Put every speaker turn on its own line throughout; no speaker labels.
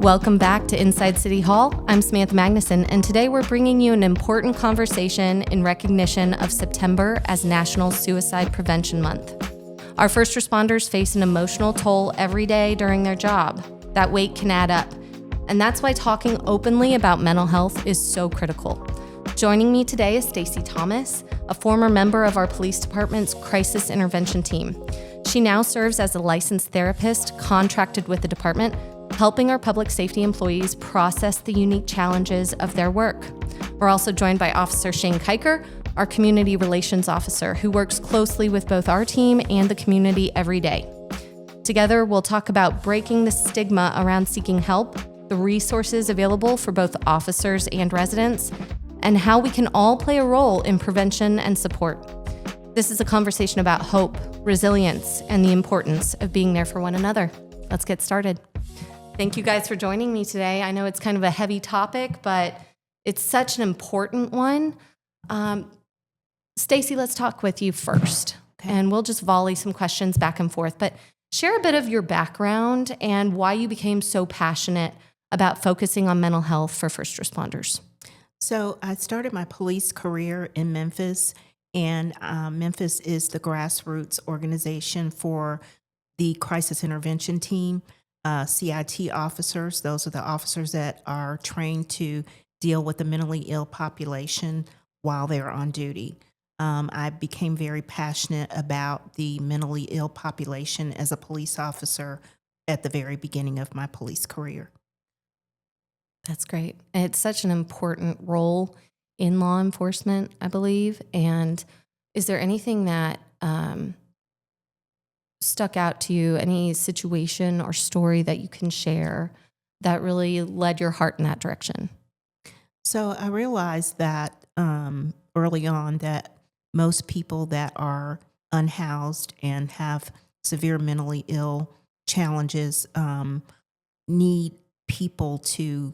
Welcome back to Inside City Hall. I'm Samantha Magnuson, and today we're bringing you an important conversation in recognition of September as National Suicide Prevention Month. Our first responders face an emotional toll every day during their job. That weight can add up, and that's why talking openly about mental health is so critical. Joining me today is Stacy Thomas, a former member of our police department's crisis intervention team. She now serves as a licensed therapist contracted with the department, helping our public safety employees process the unique challenges of their work. We're also joined by Officer Shane Kiker, our community relations officer, who works closely with both our team and the community every day. Together, we'll talk about breaking the stigma around seeking help, the resources available for both officers and residents, and how we can all play a role in prevention and support. This is a conversation about hope, resilience, and the importance of being there for one another. Let's get started. Thank you guys for joining me today. I know it's kind of a heavy topic, but it's such an important one. Stacy, let's talk with you first, and we'll just volley some questions back and forth. But share a bit of your background and why you became so passionate about focusing on mental health for first responders.
So I started my police career in Memphis, and Memphis is the grassroots organization for the crisis intervention team. CIT officers, those are the officers that are trained to deal with the mentally ill population while they're on duty. I became very passionate about the mentally ill population as a police officer at the very beginning of my police career.
That's great. It's such an important role in law enforcement, I believe. And is there anything that stuck out to you, any situation or story that you can share that really led your heart in that direction?
So I realized that early on that most people that are unhoused and have severe mentally ill challenges need people to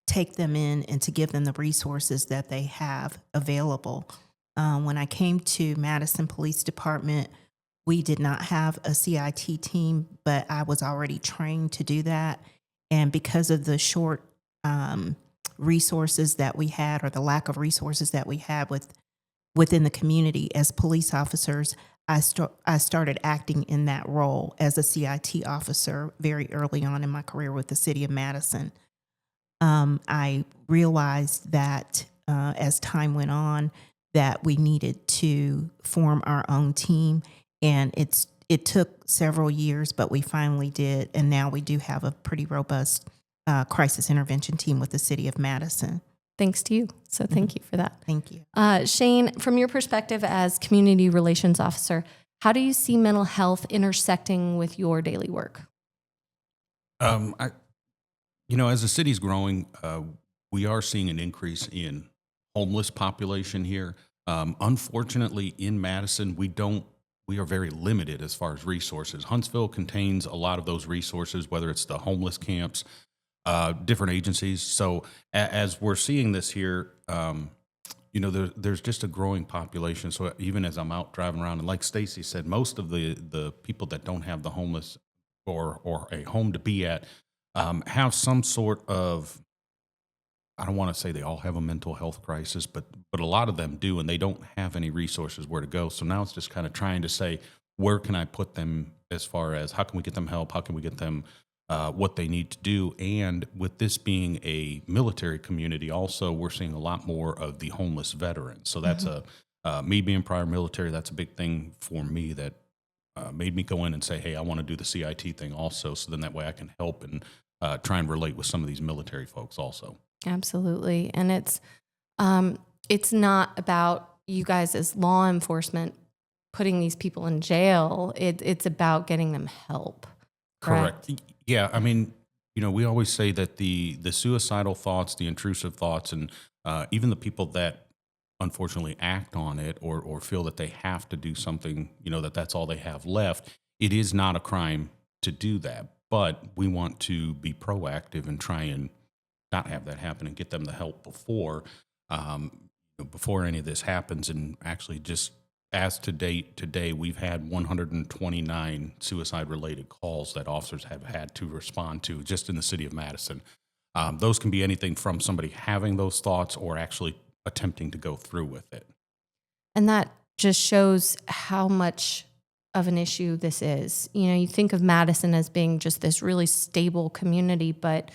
take them in and to give them the resources that they have available. When I came to Madison Police Department, we did not have a CIT team, but I was already trained to do that. And because of the short resources that we had, or the lack of resources that we had within the community as police officers, I started acting in that role as a CIT officer very early on in my career with the city of Madison. I realized that as time went on, that we needed to form our own team. And it took several years, but we finally did. And now we do have a pretty robust crisis intervention team with the city of Madison.
Thanks to you. So thank you for that.
Thank you.
Shane, from your perspective as community relations officer, how do you see mental health intersecting with your daily work?
As the city's growing, we are seeing an increase in homeless population here. Unfortunately, in Madison, we are very limited as far as resources. Huntsville contains a lot of those resources, whether it's the homeless camps, different agencies. So as we're seeing this here, there's just a growing population. So even as I'm out driving around, and like Stacy said, most of the people that don't have the homeless or a home to be at have some sort of, I don't want to say they all have a mental health crisis, but a lot of them do, and they don't have any resources where to go. So now it's just kind of trying to say, where can I put them as far as how can we get them help? How can we get them what they need to do? And with this being a military community also, we're seeing a lot more of the homeless veterans. So that's me being prior military, that's a big thing for me that made me go in and say, hey, I want to do the CIT thing also. So then that way I can help and try and relate with some of these military folks also.
Absolutely. And it's not about you guys as law enforcement putting these people in jail. It's about getting them help.
Correct. Yeah. I mean, we always say that the suicidal thoughts, the intrusive thoughts, and even the people that unfortunately act on it or feel that they have to do something, that's all they have left. It is not a crime to do that, but we want to be proactive and try and not have that happen and get them the help before any of this happens, and actually just as to date, today, we've had 129 suicide-related calls that officers have had to respond to just in the city of Madison. Those can be anything from somebody having those thoughts or actually attempting to go through with it.
And that just shows how much of an issue this is. You know, you think of Madison as being just this really stable community, but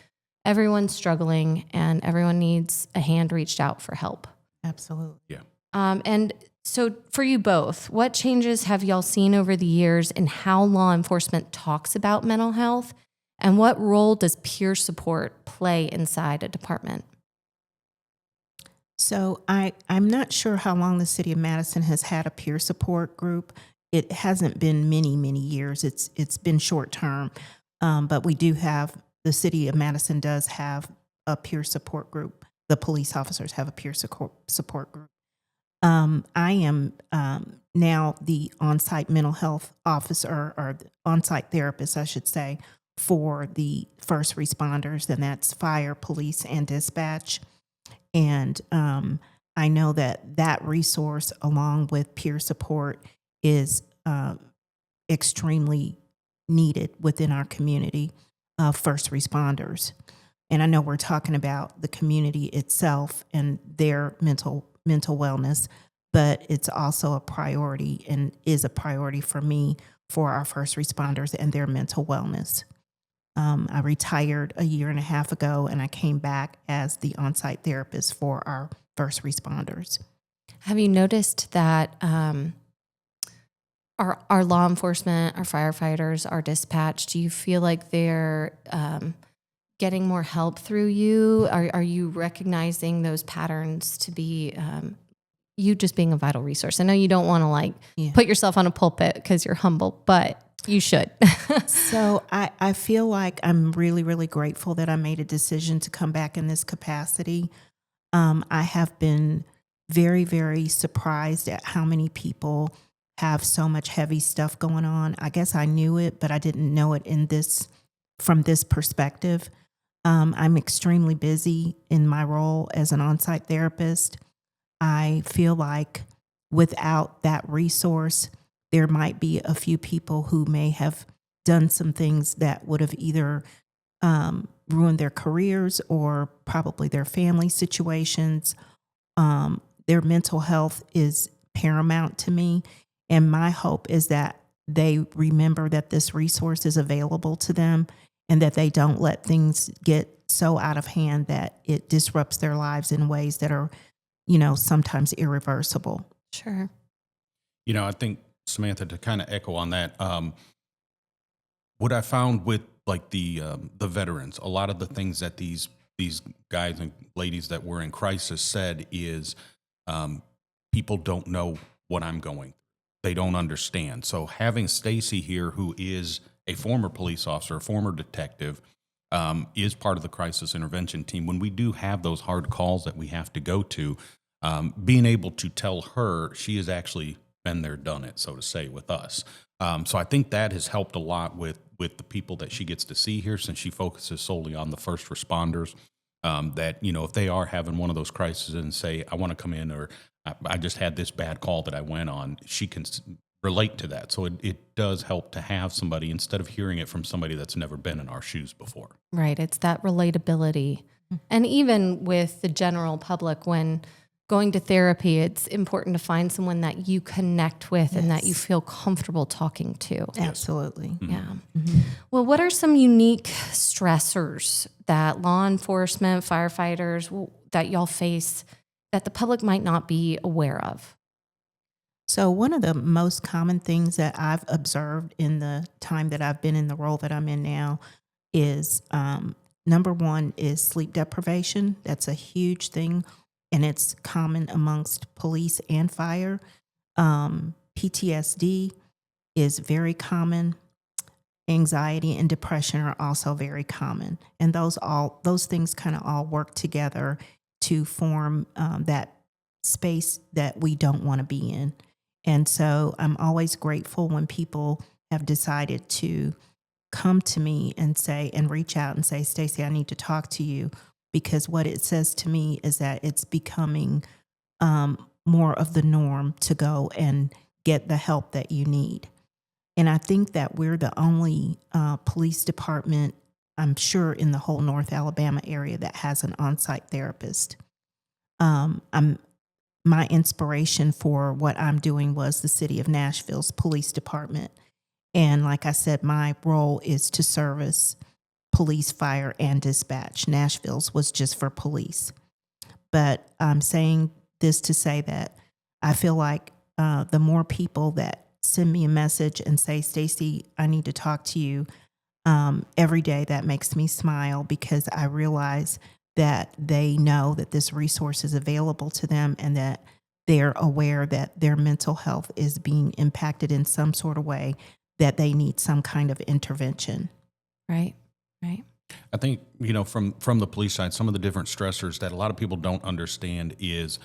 everyone's struggling and everyone needs a hand reached out for help.
Absolutely.
Yeah.
And so for you both, what changes have y'all seen over the years in how law enforcement talks about mental health? And what role does peer support play inside a department?
So I'm not sure how long the city of Madison has had a peer support group. It hasn't been many years. It's been short term, but we do have, the city of Madison does have a peer support group. The police officers have a peer support group. I am now the on-site mental health officer, or the on-site therapist, I should say, for the first responders, and that's fire, police, and dispatch. And I know that resource, along with peer support, is extremely needed within our community of first responders. And I know we're talking about the community itself and their mental wellness, but it's also a priority, and is a priority for me, for our first responders and their mental wellness. I retired a year and a half ago, and I came back as the on-site therapist for our first responders.
Have you noticed that our law enforcement, our firefighters, our dispatch, do you feel like they're getting more help through you? Are you recognizing those patterns to be you just being a vital resource? I know you don't want to put yourself on a pulpit because you're humble, but you should.
So I feel like I'm really grateful that I made a decision to come back in this capacity. I have been very surprised at how many people have so much heavy stuff going on. I guess I knew it, but I didn't know it from this perspective. I'm extremely busy in my role as an on-site therapist. I feel like without that resource, there might be a few people who may have done some things that would have either ruined their careers or probably their family situations. Their mental health is paramount to me. And my hope is that they remember that this resource is available to them, and that they don't let things get so out of hand that it disrupts their lives in ways that are, sometimes irreversible.
Sure.
I think, Samantha, to kind of echo on that, what I found with like the veterans, a lot of the things that these guys and ladies that were in crisis said is people don't know what I'm going. They don't understand. So having Stacy here, who is a former police officer, a former detective, is part of the crisis intervention team. When we do have those hard calls that we have to go to, being able to tell her, she has actually been there, done it, so to say, with us. So I think that has helped a lot with the people that she gets to see here, since she focuses solely on the first responders. That, if they are having one of those crises and say, I want to come in, or I just had this bad call that I went on, she can relate to that. So it does help to have somebody, instead of hearing it from somebody that's never been in our shoes before.
Right. It's that relatability. And even with the general public, when going to therapy, it's important to find someone that you connect with and that you feel comfortable talking to.
Absolutely.
Mm-hmm.
Yeah. Well, what are some unique stressors that law enforcement, firefighters, that y'all face that the public might not be aware of?
So one of the most common things that I've observed in the time that I've been in the role that I'm in now is, number one is sleep deprivation. That's a huge thing, and it's common amongst police and fire. PTSD is very common. Anxiety and depression are also very common. And those things kind of all work together to form that space that we don't want to be in. And so I'm always grateful when people have decided to come to me and reach out and say, Stacy, I need to talk to you, because what it says to me is that it's becoming more of the norm to go and get the help that you need. And I think that we're the only police department, I'm sure, in the whole North Alabama area that has an on-site therapist. My inspiration for what I'm doing was the city of Nashville's police department. And like I said, my role is to service police, fire, and dispatch. Nashville's was just for police. But I'm saying this to say that I feel like the more people that send me a message and say, Stacy, I need to talk to you every day, that makes me smile, because I realize that they know that this resource is available to them and that they're aware that their mental health is being impacted in some sort of way, that they need some kind of intervention.
Right, right.
I think, from the police side, some of the different stressors that a lot of people don't understand is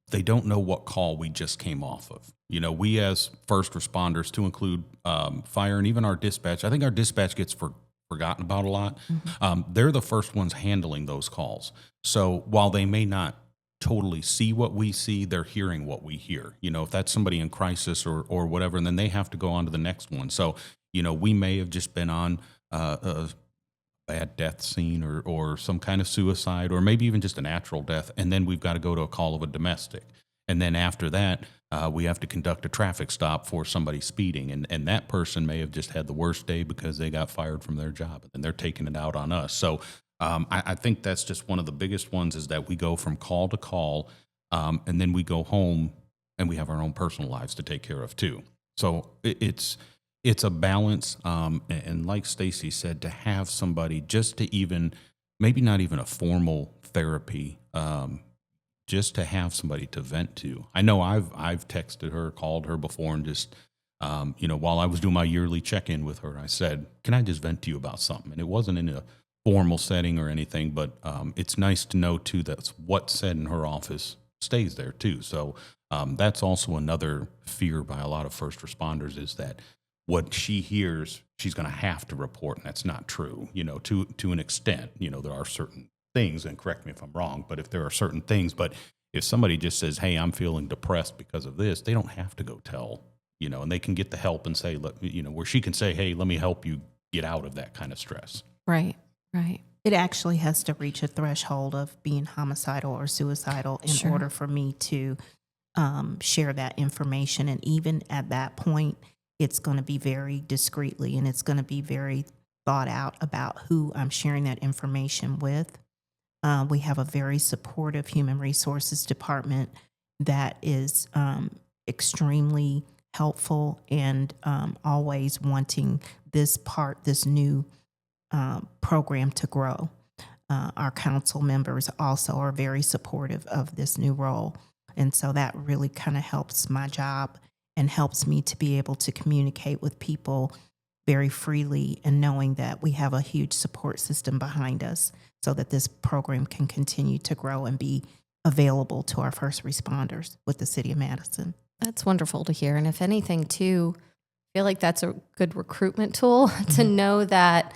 they don't know what call we just came off of. We as first responders, to include fire and even our dispatch, I think our dispatch gets forgotten about a lot.
Mm-hmm.
They're the first ones handling those calls. So while they may not totally see what we see, they're hearing what we hear. If that's somebody in crisis or whatever, and then they have to go on to the next one. So, we may have just been on a bad death scene or some kind of suicide, or maybe even just a natural death, and then we've got to go to a call of a domestic. And then after that, we have to conduct a traffic stop for somebody speeding. And that person may have just had the worst day because they got fired from their job, and they're taking it out on us. So I think that's just one of the biggest ones, is that we go from call to call, and then we go home and we have our own personal lives to take care of too. So it's a balance. And like Stacy said, to have somebody just to even, maybe not even a formal therapy, just to have somebody to vent to. I know I've texted her, called her before, and just, while I was doing my yearly check-in with her, I said, can I just vent to you about something? And it wasn't in a formal setting or anything, but it's nice to know too that what's said in her office stays there too. So that's also another fear by a lot of first responders, is that what she hears, she's going to have to report, and that's not true. To an extent, there are certain things, and correct me if I'm wrong, but if there are certain things, but if somebody just says, hey, I'm feeling depressed because of this, they don't have to go tell, and they can get the help and say, where she can say, hey, let me help you get out of that kind of stress.
Right, right.
It actually has to reach a threshold of being homicidal or suicidal in
Sure.
order for me to share that information. And even at that point, it's going to be very discreetly, and it's going to be very thought out about who I'm sharing that information with. We have a very supportive human resources department that is extremely helpful and always wanting this new program to grow. Our council members also are very supportive of this new role. And so that really kind of helps my job and helps me to be able to communicate with people very freely, and knowing that we have a huge support system behind us so that this program can continue to grow and be available to our first responders with the city of Madison.
That's wonderful to hear. And if anything, too, I feel like that's a good recruitment tool to know that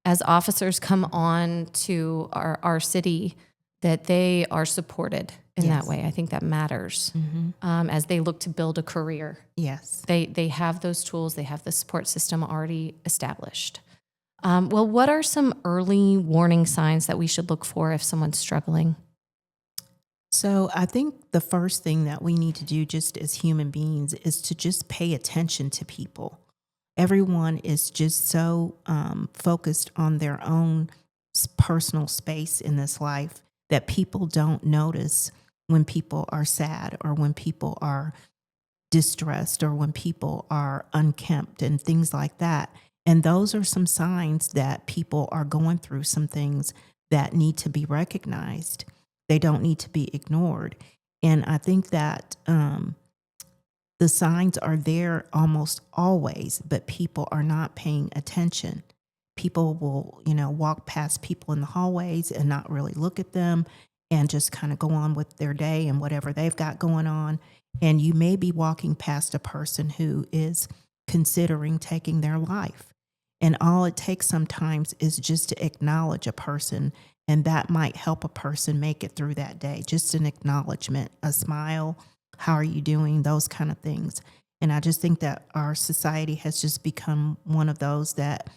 as officers come on to our city, that they are supported in that way. I think that matters as they look to build a career.
Yes.
They have those tools. They have the support system already established. Well, what are some early warning signs that we should look for if someone's struggling?
So I think the first thing that we need to do just as human beings is to just pay attention to people. Everyone is just so focused on their own personal space in this life that people don't notice when people are sad, or when people are distressed, or when people are unkempt and things like that. And those are some signs that people are going through some things that need to be recognized. They don't need to be ignored. And I think that the signs are there almost always, but people are not paying attention. People will, walk past people in the hallways and not really look at them and just kind of go on with their day and whatever they've got going on. And you may be walking past a person who is considering taking their life. And all it takes sometimes is just to acknowledge a person, and that might help a person make it through that day. Just an acknowledgement, a smile, How are you doing? Those kind of things. And I just think that our society has just become one of those that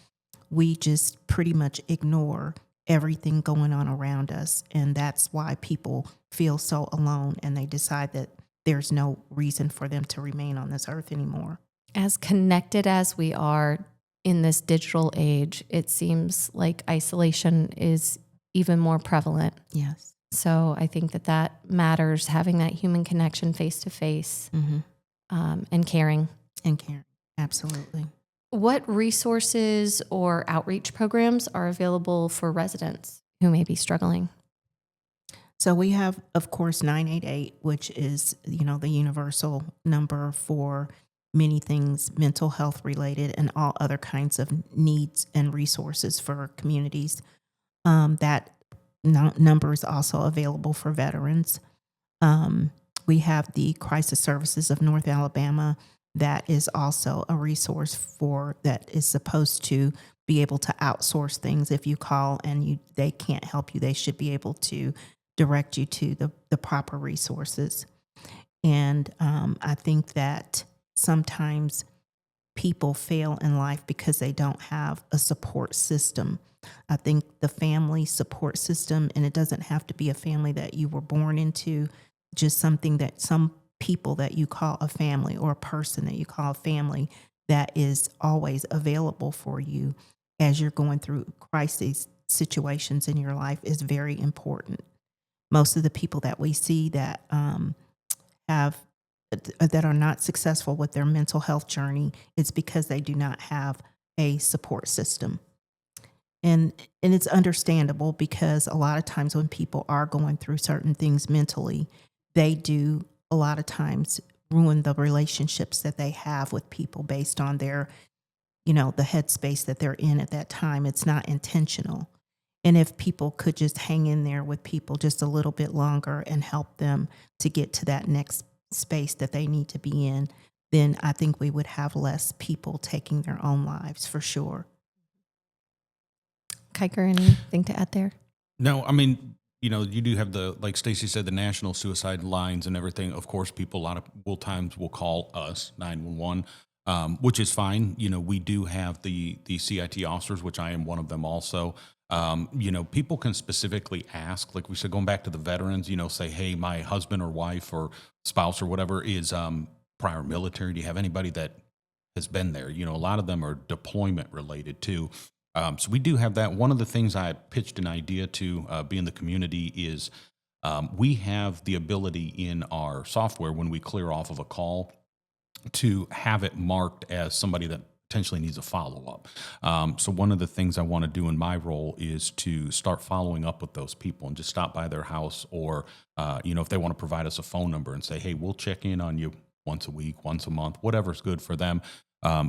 we just pretty much ignore everything going on around us. And that's why people feel so alone and they decide that there's no reason for them to remain on this earth anymore.
As connected as we are in this digital age, it seems like isolation is even more prevalent.
Yes.
So I think that that matters, having that human connection face to face and caring.
And caring. Absolutely.
What resources or outreach programs are available for residents who may be struggling?
So we have, of course, 988, which is, the universal number for many things mental health related and all other kinds of needs and resources for communities. That number is also available for veterans. We have the Crisis Services of North Alabama. That is also a resource that is supposed to be able to outsource things. If you call and they can't help you, they should be able to direct you to the proper resources. And I think that sometimes people fail in life because they don't have a support system. I think the family support system, and it doesn't have to be a family that you were born into, just something that some people that you call a family or a person that you call a family that is always available for you as you're going through crisis situations in your life is very important. Most of the people that we see that that are not successful with their mental health journey, it's because they do not have a support system. And it's understandable because a lot of times when people are going through certain things mentally, they do a lot of times ruin the relationships that they have with people based on their, the headspace that they're in at that time. It's not intentional. And if people could just hang in there with people just a little bit longer and help them to get to that next space that they need to be in, then I think we would have less people taking their own lives for sure.
Kiker, anything to add there?
No, I mean, you do have like Stacy said, the national suicide lines and everything. Of course, people a lot of times will call us 911, which is fine. We do have the CIT officers, which I am one of them also. People can specifically ask, like we said, going back to the veterans, say, hey, my husband or wife or spouse or whatever is prior military. Do you have anybody that has been there? A lot of them are deployment related too. So we do have that. One of the things I pitched an idea to be in the community is we have the ability in our software when we clear off of a call to have it marked as somebody that potentially needs a follow-up. So one of the things I want to do in my role is to start following up with those people and just stop by their house or, if they want to provide us a phone number and say, hey, we'll check in on you once a week, once a month, whatever's good for them.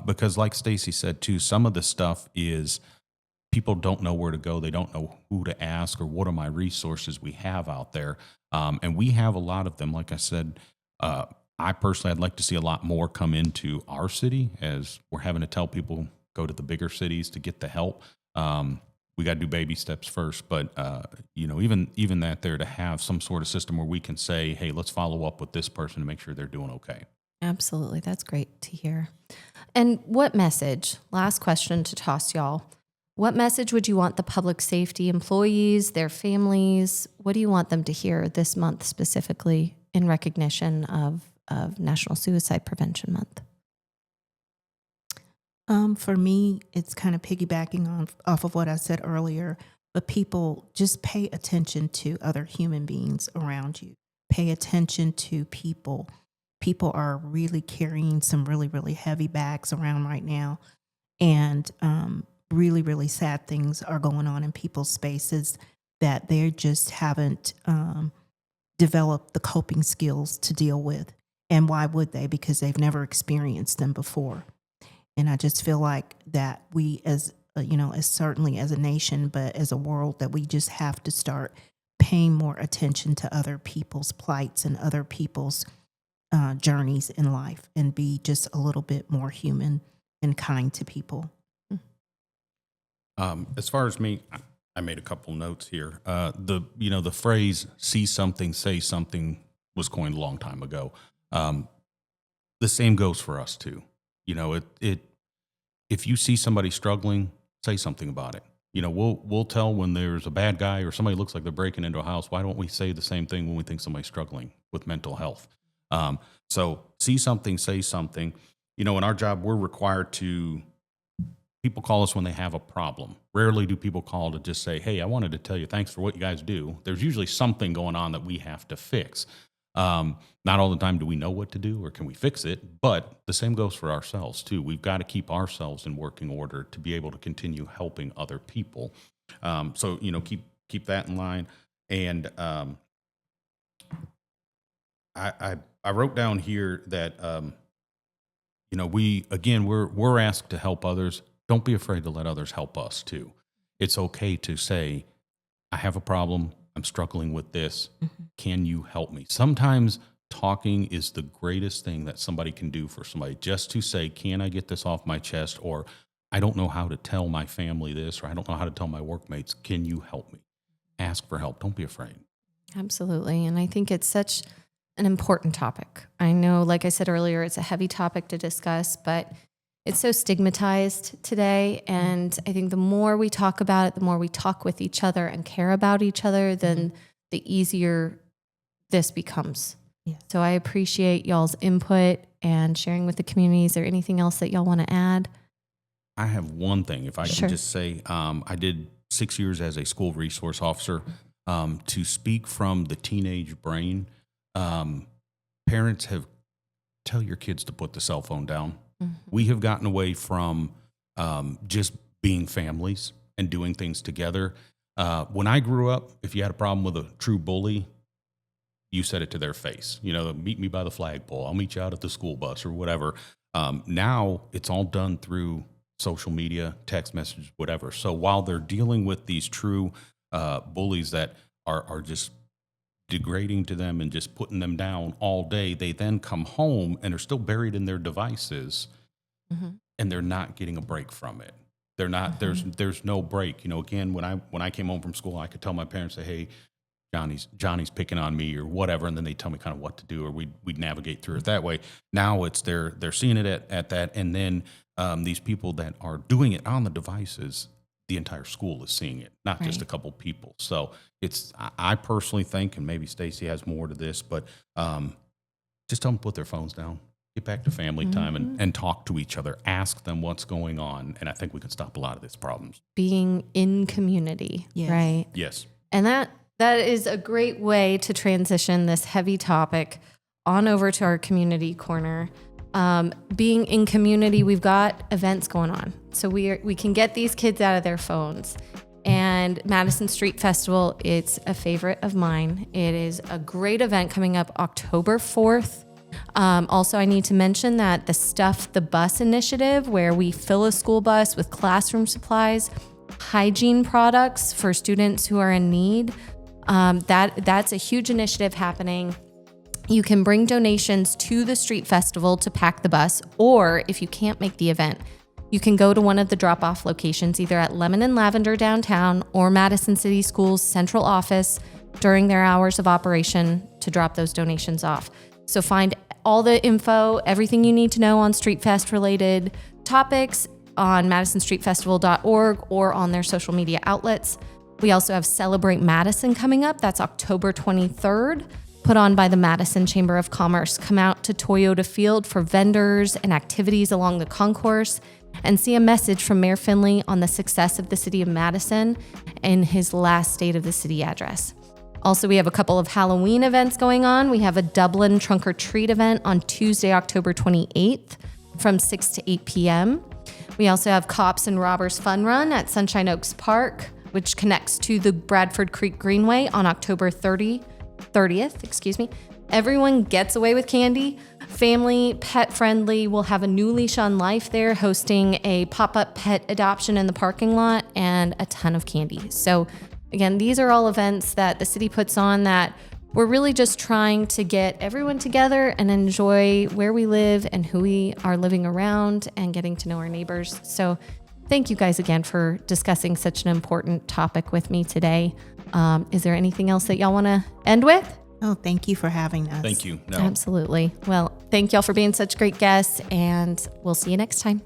Because like Stacy said too, some of the stuff is people don't know where to go. They don't know who to ask or what are my resources we have out there. And we have a lot of them. Like I said, I personally, I'd like to see a lot more come into our city as we're having to tell people go to the bigger cities to get the help. We got to do baby steps first, but even that there to have some sort of system where we can say, hey, let's follow up with this person to make sure they're doing okay.
Absolutely. That's great to hear. And what message, last question to toss y'all, what message would you want the public safety employees, their families, what do you want them to hear this month specifically in recognition of National Suicide Prevention Month?
For me, it's kind of piggybacking off of what I said earlier, but people just pay attention to other human beings around you. Pay attention to people. People are really carrying some really, really heavy bags around right now. And really, really sad things are going on in people's spaces that they just haven't developed the coping skills to deal with. And why would they? Because they've never experienced them before. And I just feel like that we as certainly as a nation, but as a world, that we just have to start paying more attention to other people's plights and other people's journeys in life and be just a little bit more human and kind to people.
As far as me, I made a couple notes here. The phrase "see something, say something" was coined a long time ago. The same goes for us too. You know, if you see somebody struggling, say something about it. You know, we'll tell when there's a bad guy or somebody looks like they're breaking into a house. Why don't we say the same thing when we think somebody's struggling with mental health? So see something, say something. You know, in our job, we're required to, people call us when they have a problem. Rarely do people call to just say, hey, I wanted to tell you thanks for what you guys do. There's usually something going on that we have to fix. Not all the time do we know what to do or can we fix it, but the same goes for ourselves too. We've got to keep ourselves in working order to be able to continue helping other people. So, you know, keep that in line. And I wrote down here that, you know, we're asked to help others. Don't be afraid to let others help us too. It's okay to say, I have a problem. I'm struggling with this. Mm-hmm. Can you help me? Sometimes talking is the greatest thing that somebody can do for somebody, just to say, can I get this off my chest? Or I don't know how to tell my family this, or I don't know how to tell my workmates. Can you help me? Ask for help. Don't be afraid.
Absolutely. And I think it's such an important topic. I know, like I said earlier, it's a heavy topic to discuss, but it's so stigmatized today. And I think the more we talk about it, the more we talk with each other and care about each other, then the easier this becomes. Yeah. So I appreciate y'all's input and sharing with the community. Is there anything else that y'all want to add?
I have one thing, if I
Sure.
can just say, I did 6 years as a school resource officer. To speak from the teenage brain, parents tell your kids to put the cell phone down. Mm-hmm. We have gotten away from just being families and doing things together. When I grew up, if you had a problem with a true bully, you said it to their face. You know, meet me by the flagpole. I'll meet you out at the school bus or whatever. Now it's all done through social media, text messages, whatever. So while they're dealing with these true bullies that are just degrading to them and just putting them down all day, they then come home and are still buried in their devices, mm-hmm. and they're not getting a break from it. They're not, mm-hmm. there's no break. You know, again, when I came home from school, I could tell my parents, say, hey, Johnny's picking on me or whatever, and then they tell me kind of what to do, or we'd navigate through it that way. Now it's they're seeing it at that, and then these people that are doing it on the devices, the entire school is seeing it, not just a couple people. So I personally think, and maybe Stacy has more to this, but just tell them to put their phones down, get back to family mm-hmm. time and talk to each other, ask them what's going on. And I think we can stop a lot of these problems. Being
in community, yes. Right?
Yes.
And that is a great way to transition this heavy topic on over to our community corner. Being in community, we've got events going on. So we can get these kids out of their phones. And Madison Street Festival, it's a favorite of mine. It is a great event coming up October 4th. Also, I need to mention that the Stuff the Bus initiative, where we fill a school bus with classroom supplies, hygiene products for students who are in need, that's a huge initiative happening. You can bring donations to the street festival to pack the bus, or if you can't make the event, you can go to one of the drop-off locations, either at Lemon and Lavender downtown or Madison City Schools central office during their hours of operation to drop those donations off. So find all the info, everything you need to know on Street Fest related topics on madisonstreetfestival.org or on their social media outlets. We also have Celebrate Madison coming up. That's October 23rd. Put on by the Madison Chamber of Commerce. Come out to Toyota Field for vendors and activities along the concourse and see a message from Mayor Finley on the success of the city of Madison in his last State of the City address. Also, we have a couple of Halloween events going on. We have a Dublin Trunk or Treat event on Tuesday, October 28th from 6 to 8 p.m. We also have Cops and Robbers Fun Run at Sunshine Oaks Park, which connects to the Bradford Creek Greenway on October 30th. Everyone gets away with candy. Family, pet friendly. We'll have a new leash on life there, hosting a pop-up pet adoption in the parking lot and a ton of candy. So again, these are all events that the city puts on that we're really just trying to get everyone together and enjoy where we live and who we are living around and getting to know our neighbors. So thank you guys again for discussing such an important topic with me today. Is there anything else that y'all want to end with?
Oh, thank you for having us.
Thank you. No.
Absolutely. Well, thank y'all for being such great guests, and we'll see you next time.